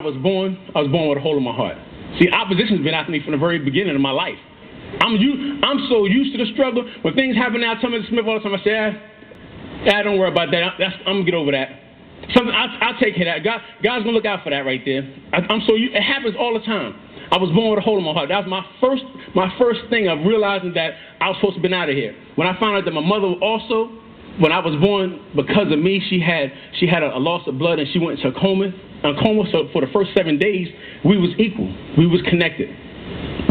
I was born with a hole in my heart. See, opposition's been after me from the very beginning of my life. I'm so used to the struggle. When things happen now, I tell Mr. Smith all the time, I say, don't worry about that. I'm going to get over that. I'll take care of that. God's going to look out for that right there. It happens all the time. I was born with a hole in my heart. That was my first thing of realizing that I was supposed to have been out of here. When I found out that my mother also, when I was born, because of me, she had a loss of blood and she went into a coma. So for the first 7 days, we was equal. We was connected.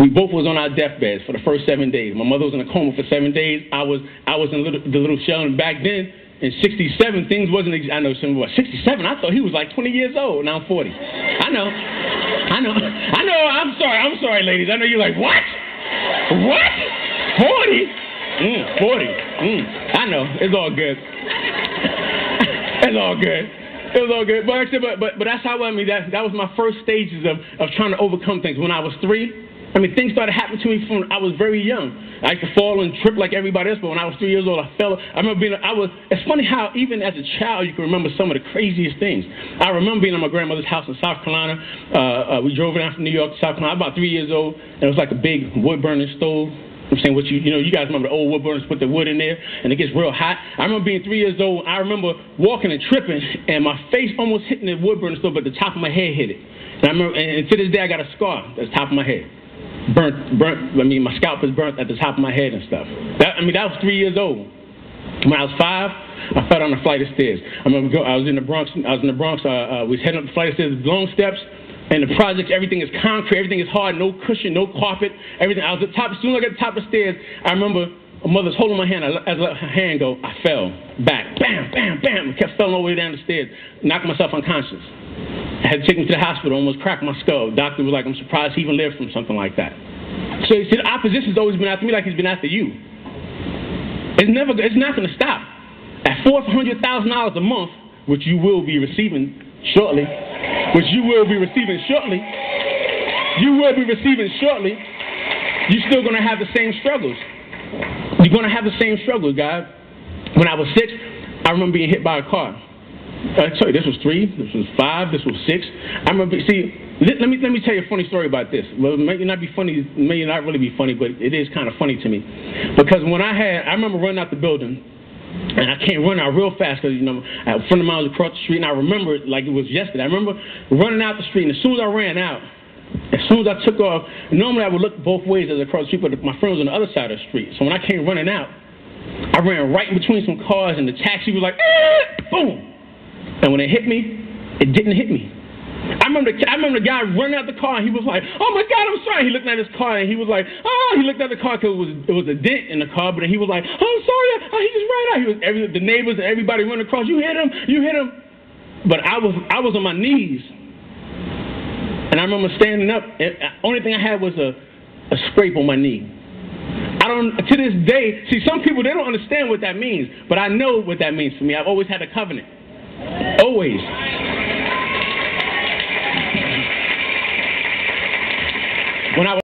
We both was on our deathbeds for the first 7 days. My mother was in a coma for 7 days. I was in the little shell. And back then, in '67, things wasn't. I know some was 67. I thought he was like 20 years old. Now I'm 40. I know. I'm sorry, ladies. I know you're like, what? What? 40? 40. I know. It's all good. It's all good. It was all good. But that's how that was my first stages of trying to overcome things. When I was 3, things started happening to me from I was very young. I used to fall and trip like everybody else, but when I was 3 years old, I fell. It's funny how even as a child, you can remember some of the craziest things. I remember being at my grandmother's house in South Carolina. We drove down from New York to South Carolina. I was about 3 years old, and it was like a big wood-burning stove. I'm saying, you guys remember the old wood burners, put the wood in there, and it gets real hot. I remember being 3 years old. I remember walking and tripping, and my face almost hitting the wood burner stove, but the top of my head hit it. And to this day, I got a scar at the top of my head. Burnt. My scalp is burnt at the top of my head and stuff. That was 3 years old. When I was 5, I fell down a flight of stairs. I remember I was in the Bronx. We was heading up the flight of stairs, long steps. And the projects, everything is concrete, everything is hard, no cushion, no carpet, everything. I was at the top. As soon as I got to the top of the stairs, I remember my mother's holding my hand. As I let her hand go, I fell back, bam, bam, bam. I kept falling all the way down the stairs, knocking myself unconscious. I had to take me to the hospital, almost cracked my skull. The doctor was like, I'm surprised he even lived from something like that. So you see, the opposition's always been after me like he's been after you. It's not going to stop. At $400,000 a month, which you will be receiving shortly, you're still going to have the same struggles. You're going to have the same struggles, guys. When I was 6, I remember being hit by a car. Sorry, this was 3, this was 5, this was 6. I remember, let me tell you a funny story about this. Well, it may not be funny, it may not really be funny, but it is kind of funny to me. Because when I remember running out the building, and I can't run out real fast because, a friend of mine was across the street, and I remember it like it was yesterday. I remember running out the street, and as soon as I ran out, as soon as I took off, normally I would look both ways as I crossed the street, but my friend was on the other side of the street. So when I came running out, I ran right in between some cars, and the taxi was like, boom. And when it hit me, it didn't hit me. I remember the guy running out the car, and he was like, oh, my God, I'm sorry. He looked at his car, and he was like, he looked at the car because it was a dent in the car, but then he was like, oh, I'm sorry. He just ran out. The neighbors and everybody running across, you hit him. But I was on my knees, and I remember standing up, and the only thing I had was a scrape on my knee. To this day, see, some people, they don't understand what that means, but I know what that means for me. I've always had a covenant. Always. When I was